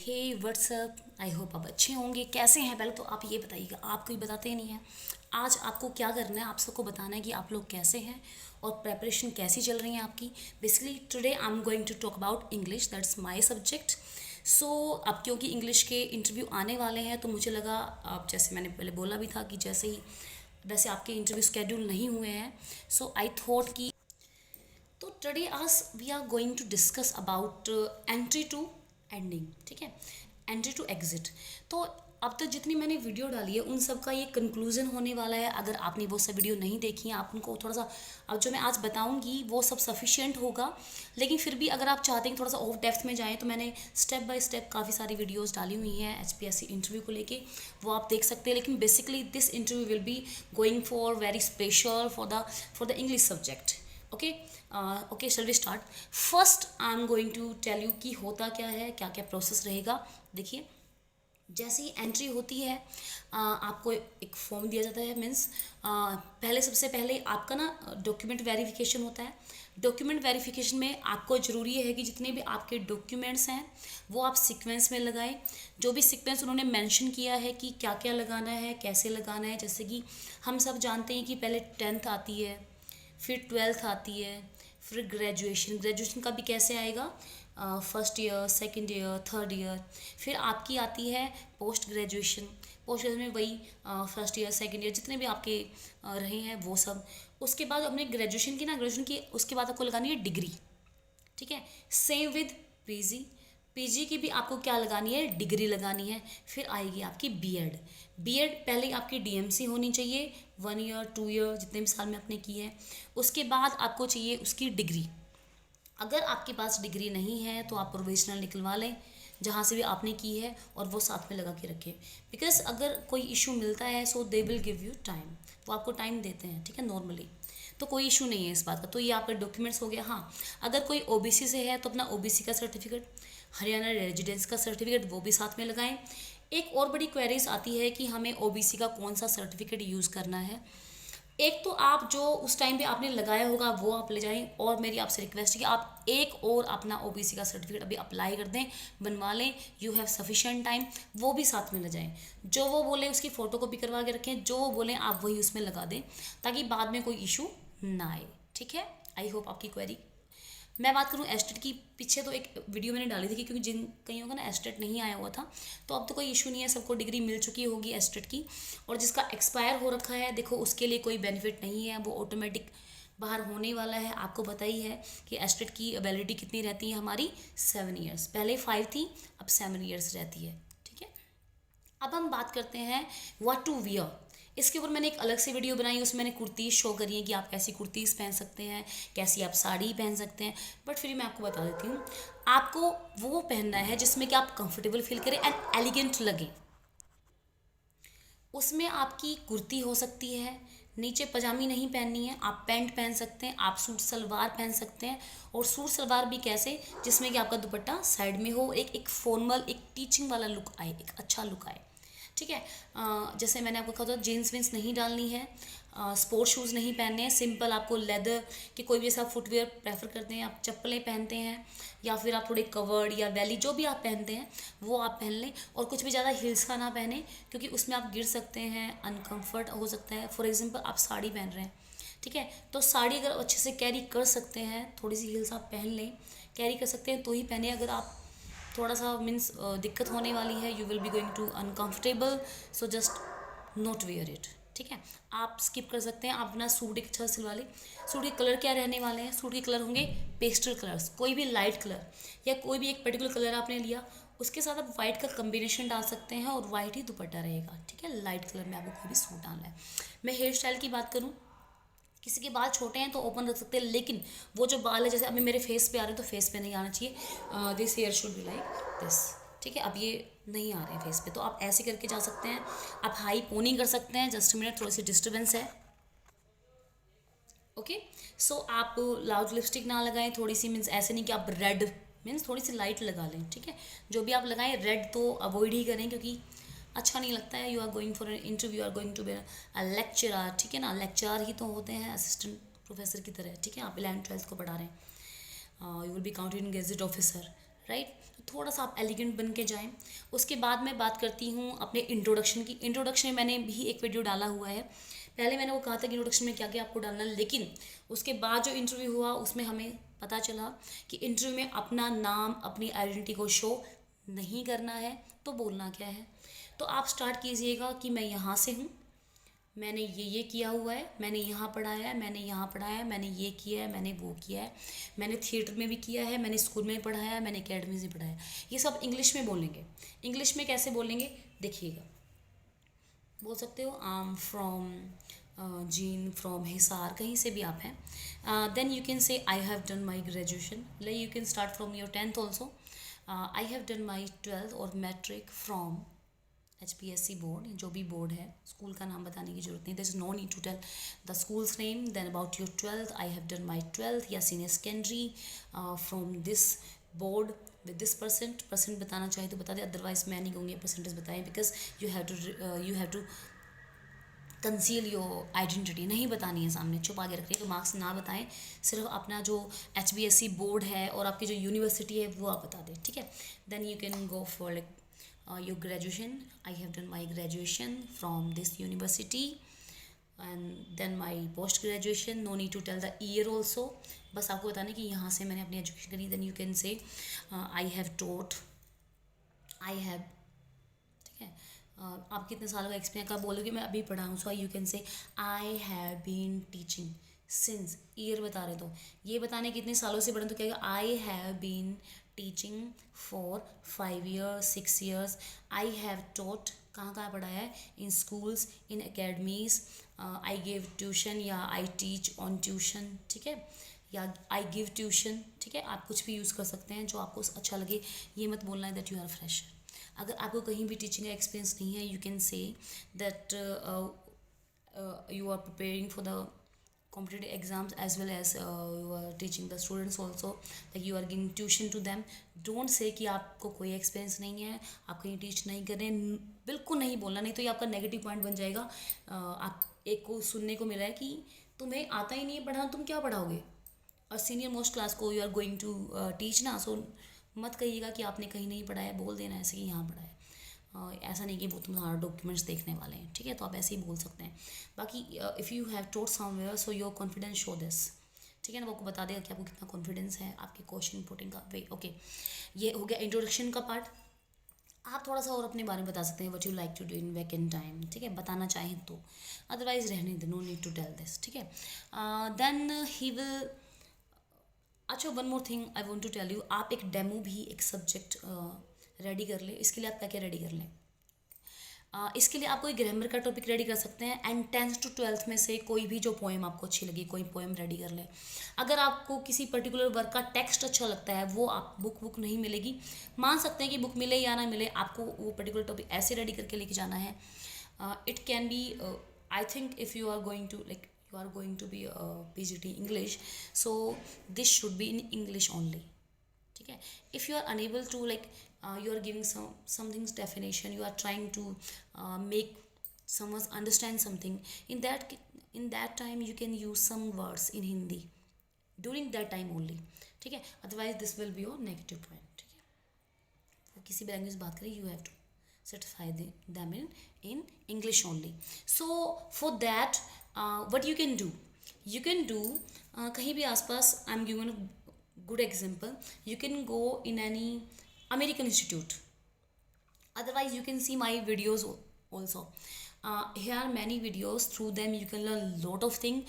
Hey WhatsApp, I hope आप अच्छे होंगे। कैसे हैं पहले तो आप ये बताइएगा, आप कोई बताते ही नहीं हैं। आज आपको क्या करना है, आप सबको बताना है कि आप लोग कैसे हैं और प्रेपरेशन कैसी चल रही है आपकी। Basically today I am going to talk about English, that's my subject. So अब क्योंकि इंग्लिश के इंटरव्यू आने वाले हैं तो मुझे लगा, आप जैसे मैंने पहले बोला भी था कि जैसे ही वैसे आपके इंटरव्यू स्केड्यूल नहीं हुए हैं, सो आई थॉट कि तो टुडे आज we are going to discuss about entry to ending. ठीक है, एंट्री टू एग्जिट। तो अब तक जितनी मैंने वीडियो डाली है उन सब का ये कंक्लूजन होने वाला है। अगर आपने वो सब वीडियो नहीं देखी हैं, आप उनको थोड़ा सा, अब जो मैं आज बताऊंगी वो सब सफिशिएंट होगा। लेकिन फिर भी अगर आप चाहते हैं थोड़ा सा ऑफ डेप्थ में जाएं तो मैंने स्टेप बाय स्टेप काफ़ी सारी वीडियोस डाली हुई हैं एचपीएससी इंटरव्यू को लेके, वो आप देख सकते हैं। लेकिन basically this interview will be going for very special for the English subject. Okay, okay, shall we start. First I am going to tell you कि होता क्या है, क्या क्या प्रोसेस रहेगा। देखिए, जैसे ही एंट्री होती है आपको एक फॉर्म दिया जाता है। मीन्स पहले, सबसे पहले आपका ना डॉक्यूमेंट वेरिफिकेशन होता है। डॉक्यूमेंट वेरिफिकेशन में आपको ज़रूरी है कि जितने भी आपके डॉक्यूमेंट्स हैं वो आप सीक्वेंस में लगाएं। जो भी सीक्वेंस उन्होंने मेंशन किया है कि क्या क्या लगाना है, कैसे लगाना है। जैसे कि हम सब जानते हैं कि पहले 10th आती है, फिर 12th आती है, फिर ग्रेजुएशन। ग्रेजुएशन का भी कैसे आएगा, first year, second year, third year. फिर आपकी आती है पोस्ट ग्रेजुएशन। पोस्ट ग्रेजुएशन में वही फर्स्ट ईयर, सेकंड ईयर, जितने भी आपके रहे हैं वो सब। उसके बाद हमने ग्रेजुएशन की ना, ग्रेजुएशन की उसके बाद आपको लगानी है डिग्री। ठीक है, सेम विद पीजी। पीजी की भी आपको क्या लगानी है, डिग्री लगानी है। फिर आएगी आपकी बीएड। बीएड पहले आपकी डीएमसी होनी चाहिए, 1 ईयर 2 ईयर जितने भी साल में आपने की है। उसके बाद आपको चाहिए उसकी डिग्री। अगर आपके पास डिग्री नहीं है तो आप प्रोविजनल निकलवा लें जहाँ से भी आपने की है, और वो साथ में लगा के रखें। बिकॉज अगर कोई इशू मिलता है so they will give you time, वो आपको टाइम देते हैं। ठीक है, नॉर्मली तो कोई इशू नहीं है इस बात का। तो ये आपका डॉक्यूमेंट्स हो गया। हाँ, अगर कोई ओबीसी से है तो अपना ओबीसी का सर्टिफिकेट, हरियाणा रेजिडेंस का सर्टिफिकेट, वो भी साथ में लगाएं। एक और बड़ी क्वेरीज आती है कि हमें ओबीसी का कौन सा सर्टिफिकेट यूज़ करना है। एक तो आप जो उस टाइम पे आपने लगाया होगा वो आप ले जाएं, और मेरी आपसे रिक्वेस्ट है कि आप एक और अपना ओबीसी का सर्टिफिकेट अभी अप्लाई कर दें, बनवा लें। यू हैव सफिशिएंट टाइम, वो भी साथ में ले जाएं। जो वो बोले उसकी फ़ोटो कॉपी करवा के रखें, जो वो बोलें आप वही उसमें लगा दें, ताकि बाद में कोई इशू ना आए। ठीक है, आई होप आपकी क्वेरी। मैं बात करूँ एस्टेट की, पीछे तो एक वीडियो मैंने डाली थी क्योंकि जिन कईयों का ना एस्टेट नहीं आया हुआ था, तो अब तो कोई इशू नहीं है, सबको डिग्री मिल चुकी होगी एस्टेट की। और जिसका एक्सपायर हो रखा है, देखो उसके लिए कोई बेनिफिट नहीं है, वो ऑटोमेटिक बाहर होने वाला है। आपको पता ही है कि एस्टेट की वैलिडिटी कितनी रहती है हमारी, 7 ईयर्स। पहले 5 थी, अब 7 ईयर्स रहती है। ठीक है, अब हम बात करते हैं व्हाट टू वियर। इसके ऊपर मैंने एक अलग से वीडियो बनाई, उसमें मैंने कुर्तीज़ शो करी है कि आप कैसी कुर्तीज़ पहन सकते हैं, कैसी आप साड़ी पहन सकते हैं। बट फिर मैं आपको बता देती हूँ, आपको वो पहनना है जिसमें कि आप कंफर्टेबल फील करें एंड एलिगेंट लगे। उसमें आपकी कुर्ती हो सकती है, नीचे पजामी नहीं पहननी है, आप पैंट पहन सकते हैं, आप सूट सलवार पहन सकते हैं। और सूट सलवार भी कैसे, जिसमें कि आपका दुपट्टा साइड में हो, एक एक फॉर्मल, एक टीचिंग वाला लुक आए, एक अच्छा लुक आए। ठीक है, जैसे मैंने आपको कहा था जीन्स विन्स नहीं डालनी है, स्पोर्ट शूज़ नहीं पहनने हैं। सिंपल आपको लेदर के कोई भी ऐसा फुटवेयर प्रेफर करते हैं, आप चप्पलें पहनते हैं, या फिर आप थोड़े कवर्ड या वैली जो भी आप पहनते हैं वो आप पहन लें। और कुछ भी ज़्यादा हील्स का ना पहने, क्योंकि उसमें आप गिर सकते हैं, अनकम्फर्ट हो सकता है। फॉर एग्जांपल आप साड़ी पहन रहे हैं, ठीक है, तो साड़ी अगर अच्छे से कैरी कर सकते हैं, थोड़ी सी हील्स आप पहन लें, कैरी कर सकते हैं तो ही पहने। अगर आप थोड़ा सा मीन्स दिक्कत होने वाली है, you will be going to uncomfortable, so just not wear it. ठीक है, आप स्किप कर सकते हैं। आप अपना सूट एक अच्छा सिलवा लें। सूट के कलर क्या रहने वाले हैं, सूट के कलर होंगे पेस्टल कलर्स, कोई भी लाइट कलर या कोई भी एक पर्टिकुलर कलर आपने लिया, उसके साथ आप वाइट का कम्बिनेशन डाल सकते हैं और वाइट ही दुपट्टा रहेगा। ठीक है, लाइट कलर में आपको कोई भी सूट डालना है। मैं हेयर स्टाइल की बात करूँ, किसी के बाल छोटे हैं तो ओपन रख सकते हैं, लेकिन वो जो बाल है जैसे अभी मेरे फेस पे आ रहे हैं तो फेस पे नहीं आना चाहिए। This hair should be like this. ठीक है, अब ये नहीं आ रहे हैं फेस पे, तो आप ऐसे करके जा सकते हैं। आप हाई पोनी कर सकते हैं। जस्ट मिनट, थोड़ी सी डिस्टर्बेंस है। ओके, सो आप लाउड लिपस्टिक ना लगाएं, थोड़ी सी मीन्स ऐसे नहीं कि आप रेड, मीन्स थोड़ी सी लाइट लगा लें। ठीक है, जो भी आप लगाएं रेड तो अवॉइड ही करें, क्योंकि अच्छा नहीं लगता है। You are going for an interview, are going to be a lecturer. ठीक है ना, लेक्चरर ही तो होते हैं असिस्टेंट प्रोफेसर की तरह। ठीक है, आप 11th 12th को पढ़ा रहे हैं, you will be counted in gazette officer, right. तो थोड़ा सा आप एलिगेंट बन के जाएं। उसके बाद मैं बात करती हूँ अपने इंट्रोडक्शन की। इंट्रोडक्शन में मैंने भी एक वीडियो डाला हुआ है, पहले मैंने वो कहा था कि इंट्रोडक्शन में क्या क्या आपको डालना, लेकिन उसके बाद जो इंटरव्यू हुआ उसमें हमें पता चला कि इंटरव्यू में अपना नाम, अपनी आइडेंटिटी को शो नहीं करना है, तो बोलना क्या है। तो आप स्टार्ट कीजिएगा कि मैं यहाँ से हूँ, मैंने ये किया हुआ है, मैंने यहाँ पढ़ाया है, मैंने यहाँ पढ़ाया है, मैंने ये किया है, मैंने वो किया है, मैंने थिएटर में भी किया है, मैंने स्कूल में पढ़ाया है, मैंने अकेडमी से पढ़ाया है। ये सब इंग्लिश में बोलेंगे। इंग्लिश में कैसे बोलेंगे देखिएगा, बोल सकते हो I am from Jind, from Hisar, कहीं से भी आप हैं। Then you can say I have done my graduation, like you can start from your 10th also. I have done my 12th और मैट्रिक फ्रॉम HPSC बोर्ड, जो भी बोर्ड है, school का नाम बताने की जरूरत नहीं, there is no need to tell the school's name. Then about your 12th, I have done my 12th या senior secondary from this board with this percent बताना चाहिए तो बता दें, अदरवाइज मैं नहीं कहूँगी परसेंटेज बताएं, because you have to conceal your identity, नहीं बतानी है सामने, छुपा के रखिए, तो मार्क्स ना बताएं, सिर्फ अपना जो HBSC बोर्ड है और आपकी जो यूनिवर्सिटी है वो आप बता दें, ठीक है। Then you can go for like your graduation, I have done my graduation from this university, and then my post graduation, no need to tell the year also, बस आपको बताने कि यहाँ से मैंने अपनी एजुकेशन करी। Then you can say I have taught, I have, ठीक है। आप कितने सालों का एक्सपीरियंस का बोलोगे, मैं अभी पढ़ा हूँ, सो you can say I have been teaching since, year बता रहे तो ये बताने कितने सालों से पढ़े तो क्या, I have been teaching for 5 years 6 years, I have taught, कहाँ कहाँ पढ़ाया है, in schools, in academies, I give tuition या आई टीच ऑन ट्यूशन, ठीक है, या आई गिव ट्यूशन, ठीक है। आप कुछ भी यूज़ कर सकते हैं जो आपको अच्छा लगे, ये मत बोलना है दैट यू आर फ्रेशर। अगर आपको कहीं भी टीचिंग का एक्सपीरियंस नहीं है, you can say that you are preparing for the competitive exams as well as you are teaching the students also, like you are giving tuition to them. Don't say कि आपको कोई experience नहीं है, आप कहीं teach नहीं कर रहे हैं, बिल्कुल नहीं बोलना, नहीं तो ये आपका नेगेटिव पॉइंट बन जाएगा। आप एक को सुनने को मिला है कि तुम्हें आता ही नहीं है पढ़ाना, तुम क्या पढ़ाओगे, और सीनियर मोस्ट क्लास को you are going to teach ना, सो मत कहिएगा कि आपने कहीं नहीं पढ़ा है, बोल देना ऐसे कि यहाँ पढ़ा है। ऐसा नहीं कि वो तुम्हारा डॉक्यूमेंट्स देखने वाले हैं, ठीक है, तो आप ऐसे ही बोल सकते हैं। बाकी if you have taught somewhere so your confidence show this, ठीक है ना, वो आपको बता देगा कि आपको कितना कॉन्फिडेंस है आपके क्वेश्चन पुटिंग का वे। ओके, ये हो गया इंट्रोडक्शन का पार्ट। आप थोड़ा सा और अपने बारे में बता सकते हैं, what you like to do in vacant time, ठीक है, बताना चाहें तो, अदरवाइज रहने दे, no need to tell this, ठीक है। देन ही विल, अच्छा one more thing I want to tell you, आप एक डेमो भी एक सब्जेक्ट रेडी कर ले। इसके लिए आप क्या क्या रेडी कर लें, इसके लिए आप कोई ग्रामर का टॉपिक रेडी कर सकते हैं, एंड 10th to 12th में से कोई भी जो पोएम आपको अच्छी लगी, कोई पोएम रेडी कर लें। अगर आपको किसी पर्टिकुलर वर्क का टेक्स्ट अच्छा लगता है, वो आप बुक नहीं मिलेगी, मान सकते हैं कि बुक मिले या ना मिले, आपको वो पर्टिकुलर टॉपिक ऐसे रेडी करके लेके जाना है। It can be, I think if you are going to like you are going to be PGT English, so this should be in English only, ठीक है। if you are unable to like you are giving something's definition, you are trying to make someone understand something, in that time you can use some words in Hindi during that time only, ठीक है, otherwise this will be your negative point, ठीक है। वो किसी भी language बात करें, you have to satisfy them in English only. So for that what you can do, कहीं भी आसपास, I am given a good example, you can go in any American institute, otherwise you can see my videos also. Here are many videos, through them you can learn lot of thing,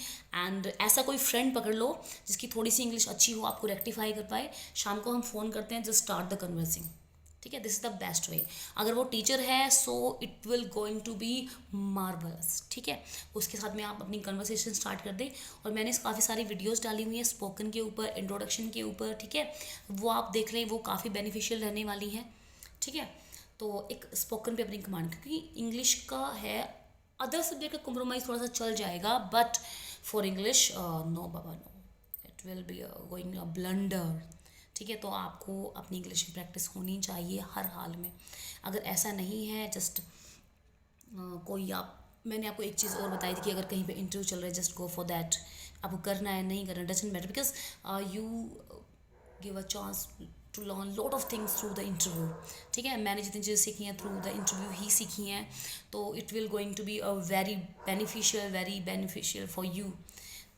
and ऐसा कोई friend पकड़ लो जिसकी थोड़ी सी English अच्छी हो, आपको rectify कर पाए, शाम को हम फ़ोन करते हैं, जस्ट स्टार्ट द कन्वर्सिंग, ठीक है, this is the best way. अगर वो टीचर है so it will going to be marvellous, ठीक है, उसके साथ में आप अपनी कन्वर्सेशन स्टार्ट कर दें। और मैंने काफ़ी सारी वीडियोस डाली हुई हैं स्पोकन के ऊपर, इंट्रोडक्शन के ऊपर, ठीक है, वो आप देख लें, वो काफ़ी बेनिफिशियल रहने वाली है, ठीक है। तो एक स्पोकन पे अपनी कमांड, क्योंकि इंग्लिश का है, अदर सब्जेक्ट का कॉम्प्रोमाइज़ थोड़ा सा चल जाएगा, बट फॉर इंग्लिश नो बाबा no, it will be going a blunder, ठीक है। तो आपको अपनी इंग्लिश की प्रैक्टिस होनी चाहिए हर हाल में। अगर ऐसा नहीं है, जस्ट कोई मैंने आपको एक चीज़ और बताई थी कि अगर कहीं पे इंटरव्यू चल रहा है, जस्ट गो फॉर दैट, आपको करना है नहीं करना doesn't matter, because you give a chance to learn lot of things through the interview. ठीक है, मैंने जितनी चीज़ें सीखी हैं थ्रू द इंटरव्यू ही सीखी हैं, तो it will going to be a very beneficial for you.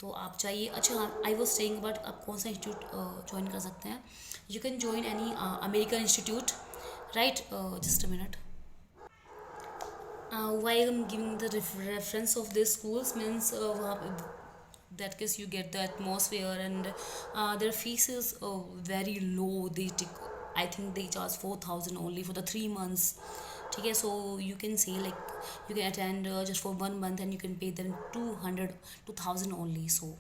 तो आप चाहिए। अच्छा, आई वॉज सेइंग बट आप कौन सा इंस्टीट्यूट ज्वाइन कर सकते हैं? You can join any American institute, right? Just a minute. Why I'm giving the reference of these schools means वहाँ पे that case you get the atmosphere and their fees is very low. They take, I think they charge 4,000 only for the 3 months. ठीक है, so you can say like you can attend just for 1 month and you can pay them 200 only. So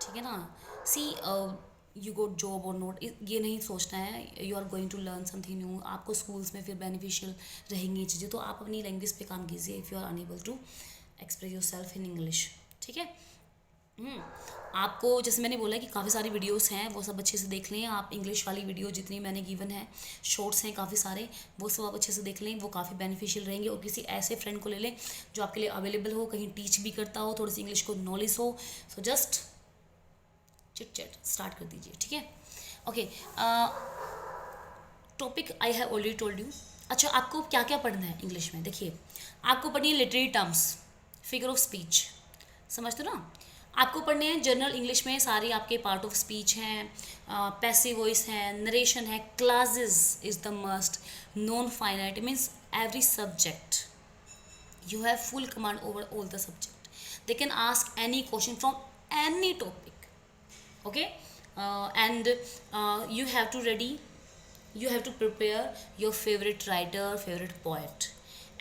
ठीक है ना, see you got job और not, ये नहीं सोचना है। You are going to learn something new. आपको स्कूल्स में फिर बेनिफिशियल रहेंगी ये चीज़ें, तो आप अपनी लैंग्वेज पे काम कीजिए if you are unable to express yourself in English. ठीक है। आपको जैसे मैंने बोला कि काफ़ी सारी वीडियोस हैं, वो सब अच्छे से देख लें आप। इंग्लिश वाली वीडियो जितनी मैंने गिवन है, शॉर्ट्स हैं काफ़ी सारे, वो सब आप अच्छे से देख लें, वो काफ़ी बेनिफिशियल रहेंगे। और किसी ऐसे फ्रेंड को ले लें जो आपके लिए अवेलेबल हो, कहीं टीच भी करता हो, थोड़ी सी इंग्लिश को नॉलेज हो। So just chit chat start कर दीजिए। ठीक है, okay. Topic I have already told you. अच्छा, आपको क्या क्या पढ़ना है इंग्लिश में? देखिए, आपको पढ़नी है literary terms, figure of speech, समझते हो ना? आपको पढ़ने हैं जनरल इंग्लिश में सारी आपके पार्ट ऑफ स्पीच हैं, पैसिव वॉइस है, नरेशन है, classes is the must, non finite means every subject you have full command over all the subject. They can ask any question from any topic, okay? And you have to prepare your favorite writer, favorite poet,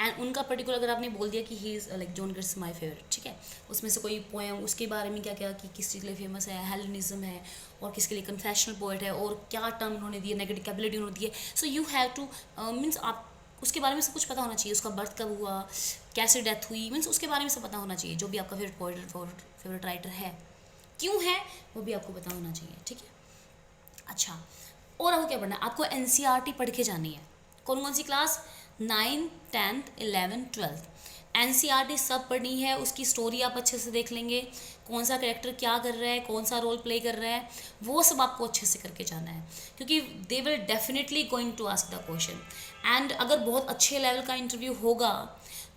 and उनका particular अगर आपने बोल दिया कि he is like John Gits my favourite, ठीक है, उसमें से कोई पोएम, उसके बारे में क्या क्या कि किस चीज़ के लिए फेमस है, हेलेनिज्म है, और किसके लिए कन्फेशनल पोएट है, और क्या टर्म उन्होंने दिए, नेगेटिव कैबिलिटी उन्होंने दी है। So you have two means आप उसके बारे में सब कुछ पता होना चाहिए, उसका बर्थ कब हुआ, कैसे डेथ हुई, मीन्स उसके बारे में सब पता होना चाहिए। जो भी आपका फेवरेट पोएट फेवरेट राइटर है, क्यों है, वो भी आपको पता होना चाहिए। ठीक है। अच्छा, और आपको क्या पढ़ना है? आपको NCERT पढ़ के जानी है। कौन कौन सी class? 9th 10th 11th 12th NCERT सब पढ़नी है। उसकी स्टोरी आप अच्छे से देख लेंगे, कौन सा कैरेक्टर क्या कर रहा है, कौन सा रोल प्ले कर रहा है, वो सब आपको अच्छे से करके जाना है, क्योंकि they will definitely going to ask the question. And अगर बहुत अच्छे लेवल का इंटरव्यू होगा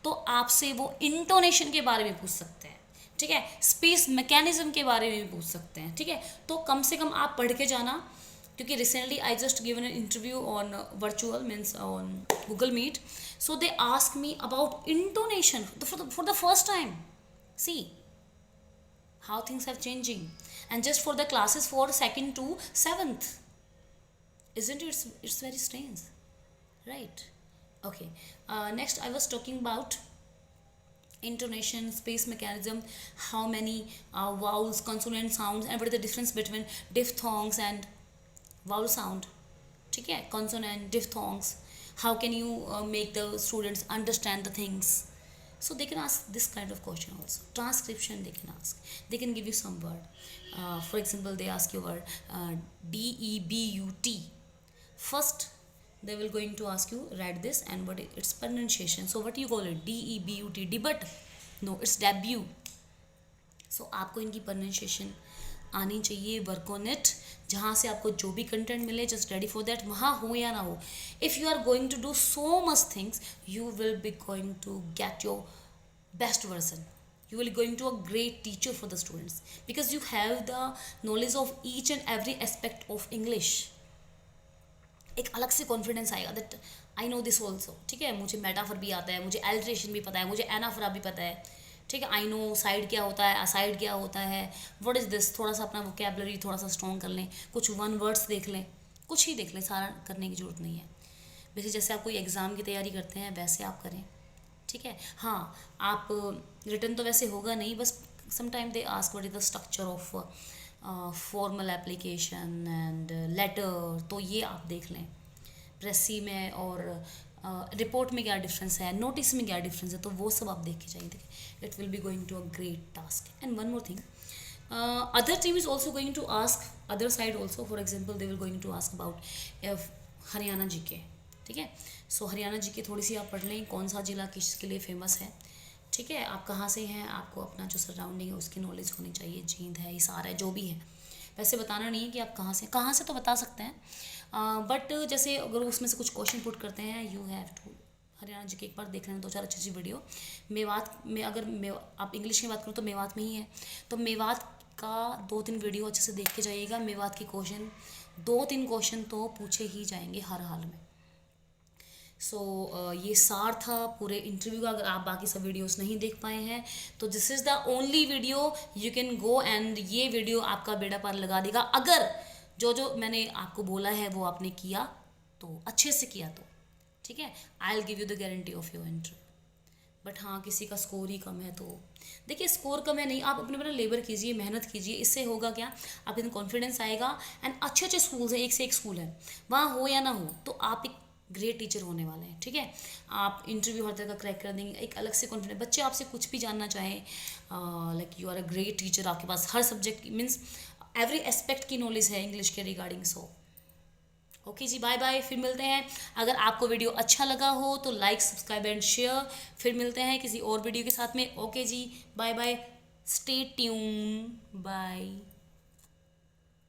तो आपसे वो इंटोनेशन के बारे में पूछ सकते हैं, ठीक है, स्पीच मैकेनिज्म के बारे में भी पूछ सकते हैं। ठीक है, तो कम से कम आप पढ़ के जाना, क्योंकि recently I just given an interview on virtual means on Google Meet, so they ask me about intonation for the first time. See how things have changing, and just for the classes for 2nd to 7th, isn't it? It's very strange, right? Okay, next I was talking about intonation, space mechanism, how many vowels, consonant sounds, and what is the difference between diphthongs and vowel sound. ठीक है, consonant, diphthongs, how can you make the students understand the things. So they can ask this kind of question also. Transcription they can ask. They can give you some word. For example, they ask you word DEBUT. First, they will going to ask you write this and what its pronunciation. So what you call it? DEBUT. Debut? No, it's debut. So आपको इनकी pronunciation आनी चाहिए। Work on it. जहाँ से आपको जो भी content मिले, जस्ट रेडी फॉर दैट, वहाँ हो या ना हो। If you are going to do so much things, you will be going to get your best version, you will going to a great teacher for the students because you have the knowledge of each and every aspect of English. एक अलग से confidence आएगा that I know this also. ठीक है, मुझे metaphor भी आता है, मुझे एल्ट्रेशन भी पता है, मुझे एनाफरा भी पता है। ठीक है, आई नो साइड क्या होता है, असाइड क्या होता है, व्हाट इज़ दिस। थोड़ा सा अपना वोकेबलरी थोड़ा सा स्ट्रॉन्ग कर लें, कुछ वन वर्ड्स देख लें, कुछ ही देख लें, सारा करने की ज़रूरत नहीं है। वैसे जैसे आप कोई एग्ज़ाम की तैयारी करते हैं वैसे आप करें। ठीक है, हाँ, आप रिटर्न तो वैसे होगा नहीं, बस sometime they ask what is the structure of formal application and later, तो ये आप देख लें। प्रेसी में और रिपोर्ट में क्या डिफरेंस है, नोटिस में क्या डिफरेंस है, तो वो सब आप देख के जाइए। देखिए, it will be going to a great task. And one more thing, other team is also going to ask other side also. For example, they will going to ask about Haryana GK. ठीक है, सो Haryana GK थोड़ी सी आप पढ़ लें, कौन सा जिला किसके लिए फेमस है। ठीक है, आप कहाँ से हैं, आपको अपना जो सराउंडिंग है उसकी नॉलेज होनी चाहिए। जींद है, हिसार है, जो भी है। वैसे बताना नहीं है कि आप कहाँ से तो बता सकते हैं। बट जैसे अगर उसमें से कुछ क्वेश्चन पुट करते हैं, यू हैव टू हरियाणा जी के एक बार देख लेना, 2-4 अच्छी अच्छी वीडियो। मेवात में अगर आप इंग्लिश में बात करो तो मेवात में ही है, तो मेवात का 2-3 वीडियो अच्छे से देख के जाइएगा। मेवात के क्वेश्चन 2-3 क्वेश्चन तो पूछे ही जाएंगे हर हाल में। ये सार था पूरे इंटरव्यू का। अगर आप बाकी सब वीडियोस नहीं देख पाए हैं तो this is the only video you can go and ये वीडियो आपका बेड़ा पार लगा देगा। अगर जो जो मैंने आपको बोला है वो आपने किया तो अच्छे से किया तो ठीक है, I will give you the guarantee of your interview. But हाँ, किसी का स्कोर ही कम है तो देखिए, स्कोर कम है नहीं, आप अपने अपना लेबर कीजिए, मेहनत कीजिए, इससे होगा क्या, आपके अंदर कॉन्फिडेंस आएगा। एंड अच्छे अच्छे स्कूल्स हैं, एक से एक स्कूल है, वहाँ हो या ना हो तो आप एक ग्रेट टीचर होने वाले हैं। ठीक है, आप इंटरव्यू हर तरह का क्रैक कर देंगे, एक अलग से कॉन्फिडेंस, बच्चे आपसे कुछ भी जानना चाहें, like you are a great teacher, आपके पास हर सब्जेक्ट मीन्स एवरी एस्पेक्ट की नॉलेज है इंग्लिश के रिगार्डिंग। सो ओके जी, बाय बाय, फिर मिलते हैं। अगर आपको वीडियो अच्छा लगा हो तो लाइक, सब्सक्राइब एंड शेयर। फिर मिलते हैं किसी और वीडियो के साथ में। ओके जी, bye bye, stay tune, bye.